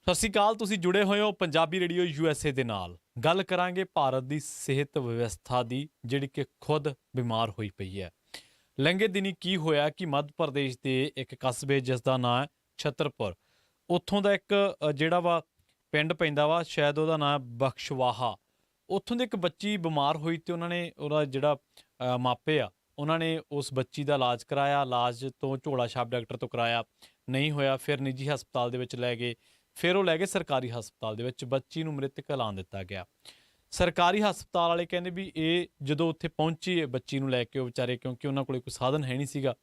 ਸਤਿ ਸ਼੍ਰੀ ਅਕਾਲ। ਤੁਸੀਂ ਜੁੜੇ ਹੋਏ ਹੋ ਪੰਜਾਬੀ ਰੇਡੀਓ USA ਦੇ ਨਾਲ। ਗੱਲ ਕਰਾਂਗੇ ਭਾਰਤ ਦੀ ਸਿਹਤ ਵਿਵਸਥਾ ਦੀ, ਜਿਹੜੀ ਕਿ ਖੁਦ ਬਿਮਾਰ ਹੋਈ ਪਈ ਹੈ। ਲੰਘੇ ਦਿਨੀ ਕੀ ਹੋਇਆ ਕਿ ਮੱਧ ਪ੍ਰਦੇਸ਼ ਦੇ ਇੱਕ ਕਸਬੇ ਜਿਸ ਦਾ ਨਾਂ ਹੈ ਛਤਰਪੁਰ, ਉੱਥੋਂ ਦਾ ਇੱਕ ਜਿਹੜਾ ਵਾ ਪਿੰਡ ਪੈਂਦਾ ਵਾ, ਸ਼ਾਇਦ ਉਹਦਾ ਨਾਂ ਬਖਸ਼ਵਾਹਾ। ਉੱਥੋਂ ਦੀ ਇੱਕ ਬੱਚੀ ਬਿਮਾਰ ਹੋਈ ਤੇ ਉਹਨਾਂ ਨੇ ਉਹਦਾ ਜਿਹੜਾ ਮਾਪੇ ਆ, ਉਹਨਾਂ ਨੇ ਉਸ ਬੱਚੀ ਦਾ ਇਲਾਜ ਕਰਾਇਆ। ਇਲਾਜ ਤੋਂ ਝੋਲਾ ਛਾਪ ਡਾਕਟਰ ਤੋਂ ਕਰਾਇਆ, ਨਹੀਂ ਹੋਇਆ। ਫਿਰ ਨਿੱਜੀ ਹਸਪਤਾਲ ਦੇ ਵਿੱਚ ਲੈ ਗਏ, ਫਿਰ ਉਹ ਲੈ ਗਏ ਸਰਕਾਰੀ ਹਸਪਤਾਲ ਦੇ ਵਿੱਚ। ਬੱਚੀ ਨੂੰ ਮ੍ਰਿਤਕ ਐਲਾਨ ਦਿੱਤਾ ਗਿਆ। ਸਰਕਾਰੀ ਹਸਪਤਾਲ ਵਾਲੇ ਕਹਿੰਦੇ ਵੀ ਇਹ ਜਦੋਂ ਉੱਥੇ ਪਹੁੰਚੀ ਬੱਚੀ ਨੂੰ ਲੈ ਕੇ, ਉਹ ਵਿਚਾਰੇ, ਕਿਉਂਕਿ ਉਹਨਾਂ ਕੋਲ ਕੋਈ ਸਾਧਨ ਹੈ ਨਹੀਂ ਸੀਗਾ,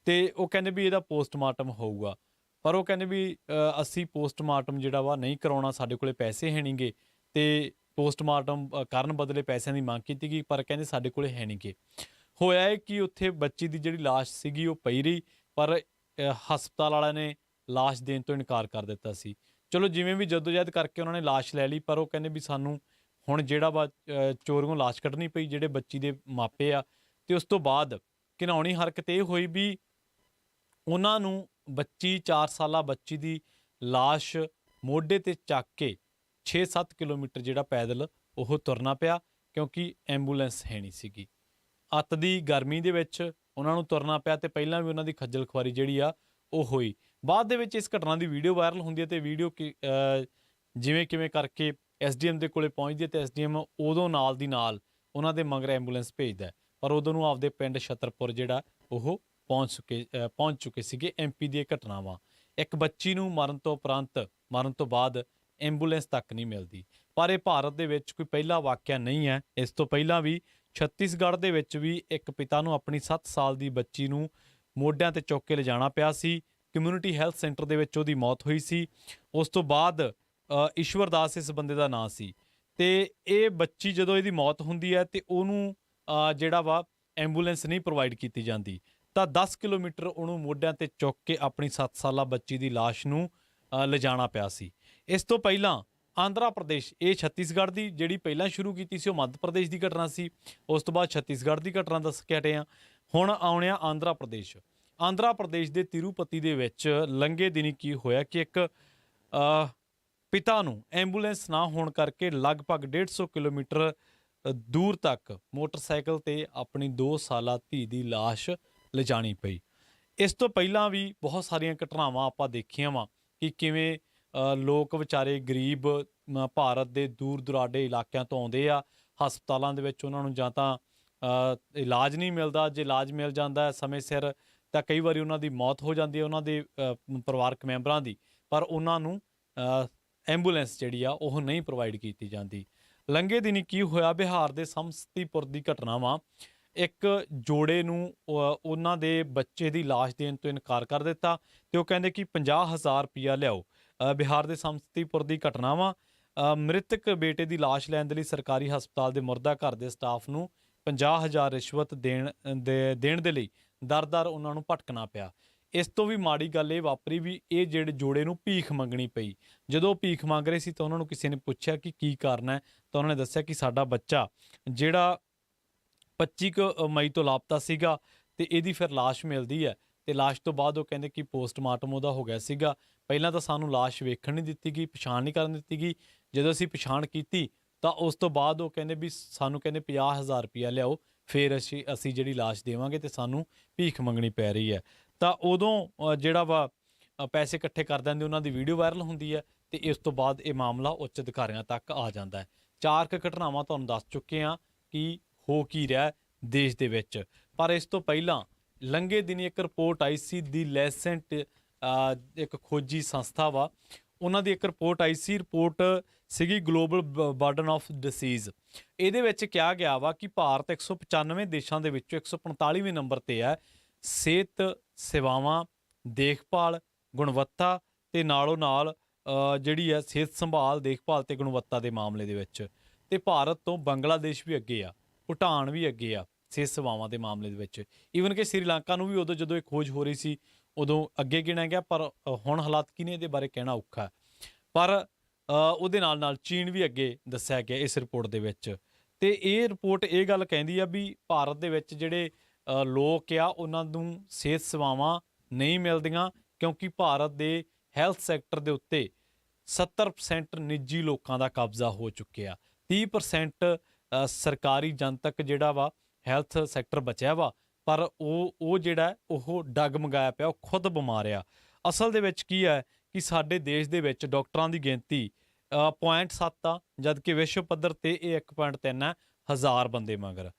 ਤੇ ਉਹ ਕਹਿੰਦੇ ਵੀ ਇਹਦਾ ਪੋਸਟਮਾਰਟਮ ਹੋਊਗਾ। ਪਰ ਉਹ ਕਹਿੰਦੇ ਵੀ ਅਸੀਂ ਪੋਸਟਮਾਰਟਮ ਜਿਹੜਾ ਵਾ ਨਹੀਂ ਕਰਾਉਣਾ, ਸਾਡੇ ਕੋਲੇ ਪੈਸੇ ਹੈ ਨਹੀਂਗੇ। ਤੇ ਪੋਸਟਮਾਰਟਮ ਕਰਨ ਬਦਲੇ ਪੈਸਿਆਂ ਦੀ ਮੰਗ ਕੀਤੀ ਗਈ, ਪਰ ਕਹਿੰਦੇ ਸਾਡੇ ਕੋਲੇ ਹੈ ਨਹੀਂਗੇ। ਹੋਇਆ ਹੈ ਕਿ ਉੱਥੇ ਬੱਚੀ ਦੀ ਜਿਹੜੀ ਲਾਸ਼ ਸੀਗੀ ਉਹ ਪਈ ਰਹੀ, ਪਰ ਹਸਪਤਾਲ ਵਾਲਿਆਂ ਨੇ ਲਾਸ਼ ਦੇਣ ਤੋਂ ਇਨਕਾਰ ਕਰ ਦਿੱਤਾ ਸੀ। ਚਲੋ ਜਿਵੇਂ ਵੀ ਜਦੋਜਹਿਦ ਕਰਕੇ ਉਹਨਾਂ ਨੇ ਲਾਸ਼ ਲੈ ਲਈ, ਪਰ ਉਹ ਕਹਿੰਦੇ ਵੀ ਸਾਨੂੰ ਹੁਣ ਜਿਹੜਾ ਵਾ ਚੋਰੀਓਂ ਲਾਸ਼ ਕੱਢਣੀ ਪਈ, ਜਿਹੜੇ ਬੱਚੀ ਦੇ ਮਾਪੇ ਆ। ਤੇ ਉਸ ਤੋਂ ਬਾਅਦ ਘਿਨਾਉਣੀ ਹਰਕਤ ਇਹ ਹੋਈ ਵੀ ਉਹਨਾਂ ਨੂੰ ਬੱਚੀ 4 ਸਾਲਾ ਬੱਚੀ ਦੀ ਲਾਸ਼ ਮੋਢੇ ਤੇ ਚੱਕ ਕੇ 6-7 ਕਿਲੋਮੀਟਰ ਜਿਹੜਾ ਪੈਦਲ ਉਹ ਤੁਰਨਾ ਪਿਆ, ਕਿਉਂਕਿ ਐਂਬੂਲੈਂਸ ਹੈ ਨਹੀਂ ਸੀਗੀ। ਅੱਤ ਦੀ ਗਰਮੀ ਦੇ ਵਿੱਚ ਉਹਨਾਂ ਨੂੰ ਤੁਰਨਾ ਪਿਆ, ਤੇ ਪਹਿਲਾਂ ਵੀ ਉਹਨਾਂ ਦੀ ਖੱਜਲ ਖੁਆਰੀ ਜਿਹੜੀ ਆ ਉਹ ਹੋਈ। ਬਾਅਦ ਦੇ ਵਿੱਚ ਇਸ ਘਟਨਾ ਦੀ ਵੀਡੀਓ ਵਾਇਰਲ ਹੁੰਦੀ ਹੈ, ਤੇ ਵੀਡੀਓ ਜਿਵੇਂ ਕਿਵੇਂ ਕਰਕੇ SDM ਦੇ ਕੋਲੇ ਪਹੁੰਚਦੀ ਹੈ, ਤੇ SDM ਉਦੋਂ ਨਾਲ ਦੀ ਨਾਲ ਉਹਨਾਂ ਦੇ ਮਗਰ ਐਂਬੂਲੈਂਸ ਭੇਜਦਾ। ਪਰ ਉਦੋਂ ਨੂੰ ਆਪਦੇ ਪਿੰਡ ਛਤਰਪੁਰ ਜਿਹੜਾ ਉਹ ਪਹੁੰਚ ਚੁੱਕੇ ਸੀਗੇ। MP ਦੀ ਇਹ ਘਟਨਾ ਵਾ। ਇੱਕ ਬੱਚੀ ਨੂੰ ਮਰਨ ਤੋਂ ਬਾਅਦ ਐਂਬੂਲੈਂਸ ਤੱਕ ਨਹੀਂ ਮਿਲਦੀ। ਪਰ ਇਹ ਭਾਰਤ ਦੇ ਵਿੱਚ ਕੋਈ ਪਹਿਲਾ ਵਾਕਿਆ ਨਹੀਂ ਹੈ। ਇਸ ਤੋਂ ਪਹਿਲਾਂ ਵੀ ਛੱਤੀਸਗੜ੍ਹ ਦੇ ਵਿੱਚ ਵੀ ਇੱਕ ਪਿਤਾ ਨੂੰ ਆਪਣੀ 7 ਸਾਲ ਦੀ ਬੱਚੀ ਨੂੰ ਮੋਢਿਆਂ ਤੇ ਚੁੱਕ ਕੇ ਲਿਜਾਣਾ ਪਿਆ ਸੀ। ਕਮਿਊਨਿਟੀ ਹੈਲਥ ਸੈਂਟਰ ਦੇ ਵਿੱਚ ਉਹਦੀ ਮੌਤ ਹੋਈ ਸੀ। ਉਸ ਤੋਂ ਬਾਅਦ ਈਸ਼ਵਰ ਦਾਸ ਇਸ ਬੰਦੇ ਦਾ ਨਾਂ ਸੀ। ਤੇ ਇਹ ਬੱਚੀ ਜਦੋਂ ਇਹਦੀ ਮੌਤ ਹੁੰਦੀ ਹੈ, ਤੇ ਉਹਨੂੰ ਜਿਹੜਾ ਵਾ ਐਂਬੂਲੈਂਸ ਨਹੀਂ ਪ੍ਰੋਵਾਈਡ ਕੀਤੀ ਜਾਂਦੀ, ਤਾਂ 10 ਕਿਲੋਮੀਟਰ ਉਹਨੂੰ ਮੋਢਿਆਂ ਤੇ ਚੁੱਕ ਕੇ ਆਪਣੀ 7 ਸਾਲਾ ਬੱਚੀ ਦੀ ਲਾਸ਼ ਨੂੰ ਲਿਜਾਣਾ ਪਿਆ ਸੀ। ਇਸ ਤੋਂ ਪਹਿਲਾਂ ਆਂਧਰਾ ਪ੍ਰਦੇਸ਼, ਇਹ ਛੱਤੀਸਗੜ੍ਹ ਦੀ ਜਿਹੜੀ ਪਹਿਲਾਂ ਸ਼ੁਰੂ ਕੀਤੀ ਸੀ ਉਹ ਮੱਧ ਪ੍ਰਦੇਸ਼ ਦੀ ਘਟਨਾ ਸੀ। ਉਸ ਤੋਂ ਬਾਅਦ ਛੱਤੀਸਗੜ੍ਹ ਦੀ ਘਟਨਾ ਦੱਸ ਕੇ ਹਟੇ ਆ। ਹੁਣ ਆਉਣੇ ਆ ਆਂਧਰਾ ਪ੍ਰਦੇਸ਼। ਆਂਧਰਾ ਪ੍ਰਦੇਸ਼ ਦੇ ਤਿਰੂਪਤੀ ਦੇ ਵਿੱਚ ਲੰਘੇ ਦਿਨੀ ਕੀ ਹੋਇਆ ਕਿ ਇੱਕ ਪਿਤਾ ਨੂੰ ਐਂਬੂਲੈਂਸ ਨਾ ਹੋਣ ਕਰਕੇ ਲਗਭਗ 150 ਕਿਲੋਮੀਟਰ ਦੂਰ ਤੱਕ ਮੋਟਰਸਾਈਕਲ ਤੇ ਆਪਣੀ 2 ਸਾਲਾ ਧੀ ਦੀ ਲਾਸ਼ ਲਿਜਾਣੀ ਪਈ। ਇਸ ਤੋਂ ਪਹਿਲਾਂ ਵੀ ਬਹੁਤ ਸਾਰੀਆਂ ਘਟਨਾਵਾਂ ਆਪਾਂ ਦੇਖੀਆਂ ਵਾ ਕਿ ਕਿਵੇਂ ਲੋਕ ਵਿਚਾਰੇ ਗਰੀਬ ਭਾਰਤ ਦੇ ਦੂਰ ਦੁਰਾਡੇ ਇਲਾਕਿਆਂ ਤੋਂ ਆਉਂਦੇ ਆ। ਹਸਪਤਾਲਾਂ ਦੇ ਵਿੱਚ ਉਹਨਾਂ ਨੂੰ ਜਾਂ ਤਾਂ ਇਲਾਜ ਨਹੀਂ ਮਿਲਦਾ, ਜੇ ਇਲਾਜ ਮਿਲ ਜਾਂਦਾ ਸਮੇਂ ਸਿਰ ਤਾਂ ਕਈ ਵਾਰੀ ਉਹਨਾਂ ਦੀ ਮੌਤ ਹੋ ਜਾਂਦੀ ਹੈ, ਉਹਨਾਂ ਦੇ ਪਰਿਵਾਰਕ ਮੈਂਬਰਾਂ ਦੀ। ਪਰ ਉਹਨਾਂ ਨੂੰ ਐਂਬੂਲੈਂਸ ਜਿਹੜੀ ਆ ਉਹ ਨਹੀਂ ਪ੍ਰੋਵਾਈਡ ਕੀਤੀ ਜਾਂਦੀ। ਲੰਘੇ ਦਿਨੀ ਕੀ ਹੋਇਆ, ਬਿਹਾਰ ਦੇ ਸਮਸਤੀਪੁਰ ਦੀ ਘਟਨਾ ਵਾ। ਇੱਕ ਜੋੜੇ ਨੂੰ ਉਹਨਾਂ ਦੇ ਬੱਚੇ ਦੀ ਲਾਸ਼ ਦੇਣ ਤੋਂ ਇਨਕਾਰ ਕਰ ਦਿੱਤਾ, ਤੇ ਉਹ ਕਹਿੰਦੇ ਕਿ 50,000 ਰੁਪਈਆ ਲਿਆਓ। ਬਿਹਾਰ ਦੇ ਸਮਸਤੀਪੁਰ ਦੀ ਘਟਨਾ ਵਾ। ਮ੍ਰਿਤਕ ਬੇਟੇ ਦੀ ਲਾਸ਼ ਲੈਣ ਦੇ ਲਈ ਸਰਕਾਰੀ ਹਸਪਤਾਲ ਦੇ ਮੁਰਦਾ ਘਰ ਦੇ ਸਟਾਫ ਨੂੰ 50,000 ਰਿਸ਼ਵਤ ਦੇਣ ਦੇ ਲਈ ਦਰ ਉਹਨਾਂ ਨੂੰ ਭਟਕਣਾ ਪਿਆ। ਇਸ ਤੋਂ ਵੀ ਮਾੜੀ ਗੱਲ ਇਹ ਵਾਪਰੀ ਵੀ ਇਹ ਜਿਹੜੇ ਜੋੜੇ ਨੂੰ ਭੀਖ ਮੰਗਣੀ ਪਈ। ਜਦੋਂ ਭੀਖ ਮੰਗ ਰਹੇ ਸੀ ਤਾਂ ਉਹਨਾਂ ਨੂੰ ਕਿਸੇ ਨੇ ਪੁੱਛਿਆ ਕਿ ਕੀ ਕਾਰਨ ਹੈ, ਤਾਂ ਉਹਨਾਂ ਨੇ ਦੱਸਿਆ ਕਿ ਸਾਡਾ ਬੱਚਾ ਜਿਹੜਾ 25 ਮਈ ਤੋਂ ਲਾਪਤਾ ਸੀਗਾ, ਤੇ ਇਹਦੀ ਫਿਰ ਲਾਸ਼ ਮਿਲਦੀ ਹੈ। ਤੇ ਲਾਸ਼ ਤੋਂ ਬਾਅਦ ਉਹ ਕਹਿੰਦੇ ਕਿ ਪੋਸਟਮਾਰਟਮ ਉਹਦਾ ਹੋ ਗਿਆ ਸੀਗਾ। ਪਹਿਲਾਂ ਤਾਂ ਸਾਨੂੰ ਲਾਸ਼ ਵੇਖਣ ਨਹੀਂ ਦਿੱਤੀ ਗਈ, ਪਛਾਣ ਨਹੀਂ ਕਰਨ ਦਿੱਤੀ ਗਈ। ਜਦੋਂ ਅਸੀਂ ਪਛਾਣ ਕੀਤੀ ਤਾਂ ਉਸ ਤੋਂ ਬਾਅਦ ਉਹ ਕਹਿੰਦੇ ਵੀ ਸਾਨੂੰ ਕਹਿੰਦੇ 50,000 ਰੁਪਈਆ ਲਿਆਓ, ਫਿਰ ਅਸੀਂ ਜਿਹੜੀ ਲਾਸ਼ ਦੇਵਾਂਗੇ, ਤੇ ਸਾਨੂੰ ਭੀਖ ਮੰਗਣੀ ਪੈ ਰਹੀ ਹੈ। ਤਾਂ ਉਦੋਂ ਜਿਹੜਾ ਵਾ ਪੈਸੇ ਇਕੱਠੇ ਕਰ ਦਿੰਦੇ, ਉਹਨਾਂ ਦੀ ਵੀਡੀਓ ਵਾਇਰਲ ਹੁੰਦੀ ਹੈ, ਤੇ ਇਸ ਤੋਂ ਬਾਅਦ ਇਹ ਮਾਮਲਾ ਉੱਚ ਅਧਿਕਾਰੀਆਂ ਤੱਕ ਆ ਜਾਂਦਾ ਹੈ। 4 ਘਟਨਾਵਾਂ ਤੁਹਾਨੂੰ ਦੱਸ ਚੁੱਕੇ ਹਾਂ ਕਿ ਹੋ ਕੀ ਰਿਹਾ ਦੇਸ਼ ਦੇ ਵਿੱਚ। ਪਰ ਇਸ ਤੋਂ ਪਹਿਲਾਂ ਲੰਘੇ ਦਿਨੀ ਇੱਕ ਰਿਪੋਰਟ ਆਈ ਸੀ, ਦੀ ਲੈਸੈਂਟ ਇੱਕ ਖੋਜੀ ਸੰਸਥਾ ਵਾ, ਉਹਨਾਂ ਦੀ ਇੱਕ ਰਿਪੋਰਟ ਆਈ ਸੀ। ਰਿਪੋਰਟ ਸੀਗੀ ਗਲੋਬਲ ਬਰਡਨ ਆਫ ਡਿਸੀਜ਼। ਇਹਦੇ ਵਿੱਚ ਕਿਹਾ ਗਿਆ ਵਾ ਕਿ ਭਾਰਤ 195 ਦੇਸ਼ਾਂ ਦੇ ਵਿੱਚੋਂ 145ਵੇਂ ਨੰਬਰ ਤੇ ਹੈ ਸਿਹਤ ਸੇਵਾਵਾਂ, ਦੇਖਭਾਲ, ਗੁਣਵੱਤਾ ਤੇ ਨਾਲੋਂ ਨਾਲ ਜਿਹੜੀ ਹੈ ਸਿਹਤ ਸੰਭਾਲ, ਦੇਖਭਾਲ ਤੇ ਗੁਣਵੱਤਾ ਦੇ ਮਾਮਲੇ ਦੇ ਵਿੱਚ। ਤੇ ਭਾਰਤ ਤੋਂ ਬੰਗਲਾਦੇਸ਼ ਵੀ ਅੱਗੇ ਆ, ਭੂਟਾਨ ਵੀ ਅੱਗੇ ਆ ਸਿਹਤ ਸੇਵਾਵਾਂ ਦੇ ਮਾਮਲੇ ਦੇ ਵਿੱਚ। ਈਵਨ ਕਿ ਸ੍ਰੀਲੰਕਾ ਨੂੰ ਵੀ ਉਦੋਂ ਜਦੋਂ ਇਹ ਖੋਜ ਹੋ ਰਹੀ ਸੀ ਉਦੋਂ ਅੱਗੇ ਗਿਣਿਆ ਗਿਆ, ਪਰ ਹੁਣ ਹਾਲਾਤ ਕੀ ਨੇ ਇਹਦੇ ਬਾਰੇ ਕਹਿਣਾ ਔਖਾ। ਪਰ ਉਹਦੇ ਨਾਲ ਚੀਨ ਵੀ ਅੱਗੇ ਦੱਸਿਆ ਗਿਆ ਇਸ ਰਿਪੋਰਟ ਦੇ ਵਿੱਚ। ਤੇ ਇਹ ਰਿਪੋਰਟ ਇਹ ਗੱਲ ਕਹਿੰਦੀ ਆ ਵੀ ਭਾਰਤ ਦੇ ਵਿੱਚ ਜਿਹੜੇ ਲੋਕ ਆ ਉਹਨਾਂ ਨੂੰ ਸਿਹਤ ਸੇਵਾਵਾਂ ਨਹੀਂ ਮਿਲਦੀਆਂ, ਕਿਉਂਕਿ ਭਾਰਤ ਦੇ ਹੈਲਥ ਸੈਕਟਰ ਦੇ ਉੱਤੇ 70% ਨਿੱਜੀ ਲੋਕਾਂ ਦਾ ਕਬਜ਼ਾ ਹੋ ਚੁੱਕਿਆ। 30% ਸਰਕਾਰੀ ਜਨਤਕ ਜਿਹੜਾ ਵਾ ਹੈਲਥ ਸੈਕਟਰ ਬਚਿਆ ਵਾ, ਪਰ ਉਹ ਜਿਹੜਾ ਹੈ ਉਹ ਡਗਮਗਾਇਆ ਪਿਆ, ਉਹ ਖੁਦ ਬਿਮਾਰ ਆ। ਅਸਲ ਦੇ ਵਿੱਚ ਕੀ ਹੈ ਕਿ ਸਾਡੇ ਦੇਸ਼ ਦੇ ਵਿੱਚ ਡਾਕਟਰਾਂ ਦੀ ਗਿਣਤੀ 0.7 ਆ, ਜਦ ਕਿ ਵਿਸ਼ਵ ਪੱਧਰ ਤੇ ਇਹ 1.3 ਹੈ ਹਜ਼ਾਰ ਬੰਦੇ ਮਗਰ।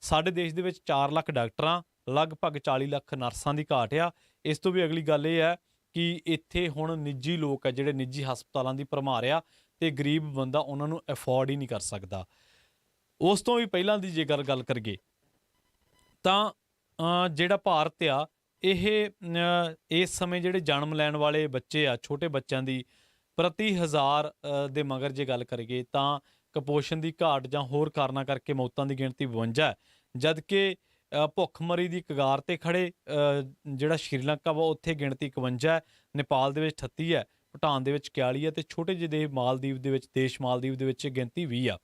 ਸਾਡੇ ਦੇਸ਼ ਦੇ ਵਿੱਚ 4 ਲੱਖ ਡਾਕਟਰਾਂ, ਲਗਭਗ 40 ਲੱਖ ਨਰਸਾਂ ਦੀ ਘਾਟ ਆ। ਇਸ ਤੋਂ ਵੀ ਅਗਲੀ ਗੱਲ ਇਹ ਹੈ ਕਿ ਇੱਥੇ ਹੁਣ ਨਿੱਜੀ ਲੋਕ ਆ ਜਿਹੜੇ ਨਿੱਜੀ ਹਸਪਤਾਲਾਂ ਦੀ ਭਰਮਾਰ ਆ, ਤੇ ਗਰੀਬ ਬੰਦਾ ਉਹਨਾਂ ਨੂੰ ਅਫੋਰਡ ਹੀ ਨਹੀਂ ਕਰ ਸਕਦਾ। ਉਸ ਤੋਂ ਵੀ ਪਹਿਲਾਂ ਦੀ ਜੇ ਗੱਲ ਕਰੀਏ ਤਾਂ ਜਿਹੜਾ ਭਾਰਤ ਆ ਇਹ ਇਸ ਸਮੇਂ ਜਿਹੜੇ ਜਨਮ ਲੈਣ ਵਾਲੇ ਬੱਚੇ ਆ, ਛੋਟੇ ਬੱਚਿਆਂ ਦੀ ਪ੍ਰਤੀ ਹਜ਼ਾਰ ਦੇ ਮਗਰ ਜੇ ਗੱਲ ਕਰੀਏ ਤਾਂ ਕੁਪੋਸ਼ਣ ਦੀ ਘਾਟ ਜਾਂ ਹੋਰ ਕਾਰਨਾਂ ਕਰਕੇ ਮੌਤਾਂ ਦੀ ਗਿਣਤੀ 52 ਹੈ, ਜਦ ਕਿ ਭੁੱਖਮਰੀ ਦੀ ਕਗਾਰ ਤੇ ਖੜੇ ਜਿਹੜਾ ਸ਼੍ਰੀਲੰਕਾ ਵਾ ਉੱਥੇ ਗਿਣਤੀ 51 ਹੈ, ਨੇਪਾਲ ਦੇ ਵਿੱਚ 38 ਹੈ, ਭੂਟਾਨ ਦੇ ਵਿੱਚ 41 ਹੈ, ਤੇ ਛੋਟੇ ਜਿਹੇ ਦੇਸ਼ ਮਾਲਦੀਵ ਦੇ ਵਿੱਚ ਗਿਣਤੀ 20 ਆ।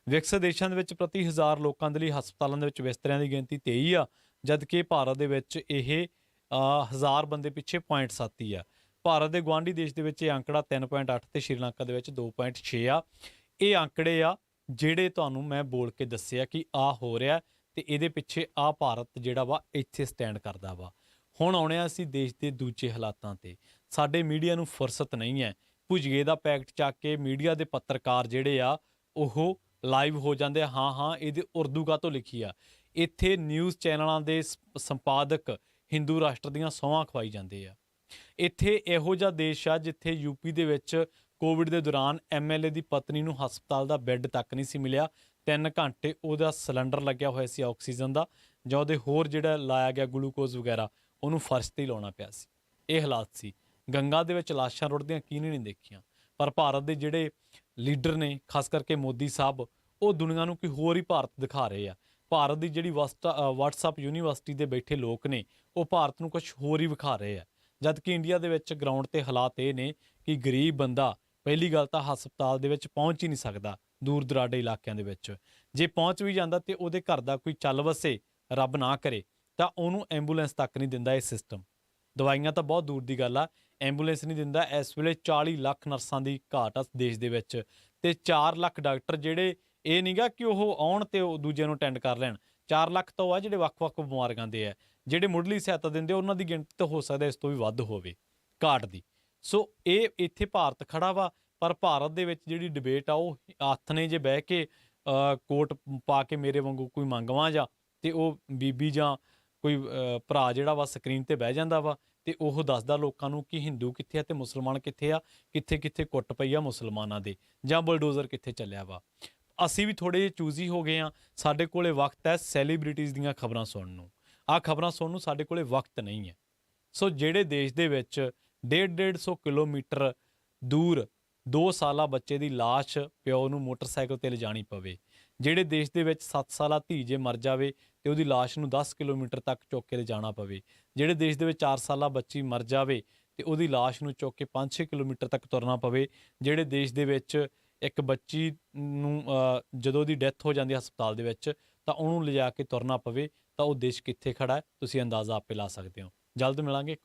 ਵਿਕਸਿਤ ਦੇਸ਼ਾਂ ਦੇ ਵਿੱਚ ਪ੍ਰਤੀ ਹਜ਼ਾਰ ਲੋਕਾਂ ਦੇ ਲਈ ਹਸਪਤਾਲਾਂ ਦੇ ਵਿੱਚ ਬਿਸਤਰਿਆਂ ਦੀ ਗਿਣਤੀ 23 ਆ, ਜਦ ਕਿ ਭਾਰਤ ਦੇ ਵਿੱਚ ਇਹ 1000 ਬੰਦੇ ਪਿੱਛੇ 0.7 ਹੀ ਆ। ਭਾਰਤ ਦੇ ਗੁਆਂਢੀ ਦੇਸ਼ ਦੇ ਵਿੱਚ ਇਹ ਅੰਕੜਾ 3.8 ਤੇ ਸ਼੍ਰੀਲੰਕਾ ਦੇ ਵਿੱਚ 2.6 ਆ। ਇਹ ਅੰਕੜੇ ਆ ਜਿਹੜੇ ਤੁਹਾਨੂੰ ਮੈਂ ਬੋਲ ਕੇ ਦੱਸਿਆ ਕਿ ਆ ਹੋ ਰਿਹਾ, ਤੇ ਇਹਦੇ ਪਿੱਛੇ ਆ ਭਾਰਤ ਜਿਹੜਾ ਵਾ ਇੱਥੇ ਸਟੈਂਡ ਕਰਦਾ ਵਾ। ਹੁਣ ਆਉਣੇ ਆ ਅਸੀਂ ਦੇਸ਼ ਦੇ ਦੂਜੇ ਹਾਲਾਤਾਂ ਤੇ। ਸਾਡੇ ਮੀਡੀਆ ਨੂੰ ਫੁਰਸਤ ਨਹੀਂ ਹੈ। ਭੁਜੀਏ ਦਾ ਪੈਕਟ ਚੱਕ ਕੇ ਮੀਡੀਆ ਦੇ ਪੱਤਰਕਾਰ ਜਿਹੜੇ ਆ ਉਹ ਲਾਈਵ ਹੋ ਜਾਂਦੇ ਆ, ਹਾਂ ਇਹਦੇ ਉਰਦੂ ਕਾਹਤੋਂ ਲਿਖੀ ਆ। ਇੱਥੇ ਨਿਊਜ਼ ਚੈਨਲਾਂ ਦੇ ਸੰਪਾਦਕ ਹਿੰਦੂ ਰਾਸ਼ਟਰ ਦੀਆਂ ਸਹੁੰਆਂ ਖਵਾਈ ਜਾਂਦੇ ਆ। ਇੱਥੇ ਇਹੋ ਜਿਹਾ ਦੇਸ਼ ਆ ਜਿੱਥੇ ਯੂਪੀ ਦੇ ਵਿੱਚ ਕੋਵਿਡ ਦੇ ਦੌਰਾਨ MLA ਦੀ ਪਤਨੀ ਨੂੰ ਹਸਪਤਾਲ ਦਾ ਬੈੱਡ ਤੱਕ ਨਹੀਂ ਸੀ ਮਿਲਿਆ। 3 ਘੰਟੇ ਉਹਦਾ ਸਿਲੰਡਰ ਲੱਗਿਆ ਹੋਇਆ ਸੀ ਆਕਸੀਜਨ ਦਾ, ਜਾਂ ਉਹਦੇ ਹੋਰ ਜਿਹੜਾ ਲਾਇਆ ਗਿਆ ਗਲੂਕੋਜ਼ ਵਗੈਰਾ, ਉਹਨੂੰ ਫਰਸ਼ ਤੇ ਹੀ ਲਾਉਣਾ ਪਿਆ ਸੀ। ਇਹ ਹਾਲਾਤ ਸੀ। ਗੰਗਾ ਦੇ ਵਿੱਚ ਲਾਸ਼ਾਂ ਰੁੜਦੀਆਂ ਕਿਹਨੇ ਨਹੀਂ ਦੇਖੀਆਂ। ਪਰ ਭਾਰਤ ਦੇ ਜਿਹੜੇ ਲੀਡਰ ਨੇ, ਖਾਸ ਕਰਕੇ ਮੋਦੀ ਸਾਹਿਬ, ਉਹ ਦੁਨੀਆ ਨੂੰ ਕੋਈ ਹੋਰ ਹੀ ਭਾਰਤ ਦਿਖਾ ਰਹੇ ਆ। ਭਾਰਤ ਦੀ ਜਿਹੜੀ WhatsApp ਯੂਨੀਵਰਸਿਟੀ ਦੇ ਬੈਠੇ ਲੋਕ ਨੇ, ਉਹ ਭਾਰਤ ਨੂੰ ਕੁਝ ਹੋਰ ਹੀ ਵਿਖਾ ਰਹੇ ਆ। ਜਦ ਕਿ ਇੰਡੀਆ ਦੇ ਵਿੱਚ ਗਰਾਊਂਡ ਤੇ ਹਾਲਾਤ ਇਹ ਨੇ ਕਿ ਗਰੀਬ ਬੰਦਾ ਪਹਿਲੀ ਗੱਲ ਤਾਂ ਹਸਪਤਾਲ ਦੇ ਵਿੱਚ ਪਹੁੰਚ ਹੀ ਨਹੀਂ ਸਕਦਾ। ਦੂਰ ਦੁਰਾਡੇ ਇਲਾਕਿਆਂ ਦੇ ਵਿੱਚ ਜੇ ਪਹੁੰਚ ਵੀ ਜਾਂਦਾ ਤੇ ਉਹਦੇ ਘਰ ਦਾ ਕੋਈ ਚੱਲ ਵਸੇ, ਰੱਬ ਨਾ ਕਰੇ, ਤਾਂ ਉਹਨੂੰ ਐਂਬੂਲੈਂਸ ਤੱਕ ਨਹੀਂ ਦਿੰਦਾ ਇਹ ਸਿਸਟਮ। ਦਵਾਈਆਂ ਤਾਂ ਬਹੁਤ ਦੂਰ ਦੀ ਗੱਲ ਆ, ਐਂਬੂਲੈਂਸ ਨਹੀਂ ਦਿੰਦਾ। ਇਸ ਵੇਲੇ 40 ਲੱਖ ਨਰਸਾਂ ਦੀ ਘਾਟ ਆ ਦੇਸ਼ ਦੇ ਵਿੱਚ, ਤੇ 4 ਲੱਖ ਡਾਕਟਰ ਜਿਹੜੇ ਇਹ ਨਹੀਂਗਾ ਕਿ ਉਹ ਆਉਣ ਤੇ ਉਹ ਦੂਜਿਆਂ ਨੂੰ ਅਟੈਂਡ ਕਰ ਲੈਣ। 4 ਲੱਖ ਤਾਂ ਉਹ ਆ ਜਿਹੜੇ ਵੱਖ-ਵੱਖ ਬਿਮਾਰੀਆਂ ਦੇ ਆ, ਜਿਹੜੇ ਮੁੱਢਲੀ ਸਹਾਇਤਾ ਦਿੰਦੇ, ਉਹਨਾਂ ਦੀ ਗਿਣਤੀ ਤਾਂ ਹੋ ਸਕਦਾ ਇਸ ਤੋਂ ਵੀ ਵੱਧ ਹੋਵੇ ਘਾਟ ਦੀ। ਸੋ ਇਹ ਇੱਥੇ ਭਾਰਤ ਖੜਾ ਵਾ। ਪਰ ਭਾਰਤ ਦੇ ਵਿੱਚ ਜਿਹੜੀ ਡਿਬੇਟ ਆ ਉਹ ਹੱਥ ਨੇ ਜੇ ਬਹਿ ਕੇ ਕੋਟ ਪਾ ਕੇ ਮੇਰੇ ਵਾਂਗੂ ਕੋਈ ਮੰਗਵਾ ਜਾ, ਤੇ ਉਹ ਬੀਬੀ ਜਾਂ ਕੋਈ ਭਰਾ ਜਿਹੜਾ ਵਾ ਸਕਰੀਨ ਤੇ ਬਹਿ ਜਾਂਦਾ ਵਾ, ਤੇ ਉਹ ਦੱਸਦਾ ਲੋਕਾਂ ਨੂੰ ਕਿ ਹਿੰਦੂ ਕਿੱਥੇ ਆ ਤੇ ਮੁਸਲਮਾਨ ਕਿੱਥੇ ਆ, ਕਿੱਥੇ ਕੁੱਟ ਪਈ ਆ ਮੁਸਲਮਾਨਾਂ ਦੇ, ਜਾਂ ਬੁਲਡੋਜ਼ਰ ਕਿੱਥੇ ਚੱਲਿਆ ਵਾ। ਅਸੀਂ ਵੀ ਥੋੜ੍ਹੇ ਜਿਹੇ ਚੂਜ਼ੀ ਹੋ ਗਏ ਹਾਂ। ਸਾਡੇ ਕੋਲੇ ਵਕਤ ਹੈ ਸੈਲੀਬ੍ਰਿਟੀਜ਼ ਦੀਆਂ ਖਬਰਾਂ ਸੁਣਨ ਨੂੰ। ਆਹ ਖਬਰਾਂ ਸੁਣਨ ਨੂੰ ਸਾਡੇ ਕੋਲੇ ਵਕਤ ਨਹੀਂ ਹੈ। ਸੋ ਜਿਹੜੇ ਦੇਸ਼ ਦੇ ਵਿੱਚ 150 ਕਿਲੋਮੀਟਰ ਦੂਰ 2 ਸਾਲਾ ਬੱਚੇ ਦੀ ਲਾਸ਼ ਪਿਓ ਨੂੰ ਮੋਟਰਸਾਈਕਲ ਤੇ ਲਿਜਾਣੀ ਪਵੇ, ਜਿਹੜੇ ਦੇਸ਼ ਦੇ ਵਿੱਚ 7 ਸਾਲਾ ਧੀ ਜੇ ਮਰ ਜਾਵੇ ਤੇ ਉਹਦੀ ਲਾਸ਼ ਨੂੰ 10 ਕਿਲੋਮੀਟਰ ਤੱਕ ਚੁੱਕ ਕੇ ਲਿਜਾਣਾ ਪਵੇ, ਜਿਹੜੇ ਦੇਸ਼ ਦੇ ਵਿੱਚ 4 ਸਾਲਾ ਬੱਚੀ ਮਰ ਜਾਵੇ ਤੇ ਉਹਦੀ ਲਾਸ਼ ਨੂੰ ਚੁੱਕ ਕੇ 5-6 ਕਿਲੋਮੀਟਰ ਤੱਕ ਤੁਰਨਾ ਪਵੇ, ਜਿਹੜੇ ਦੇਸ਼ ਦੇ ਵਿੱਚ ਇੱਕ ਬੱਚੀ ਨੂੰ ਜਦੋਂ ਉਹਦੀ ਡੈਥ ਹੋ ਜਾਂਦੀ ਹਸਪਤਾਲ ਦੇ ਵਿੱਚ ਤਾਂ ਉਹਨੂੰ ਲਿਜਾ ਕੇ ਤੁਰਨਾ ਪਵੇ, ਤਾਂ ਉਹ ਦੇਸ਼ ਕਿੱਥੇ ਖੜਾ ਹੈ ਤੁਸੀਂ ਅੰਦਾਜ਼ਾ ਆਪੇ ਲਾ ਸਕਦੇ ਹੋ। ਜਲਦ ਮਿਲਾਂਗੇ।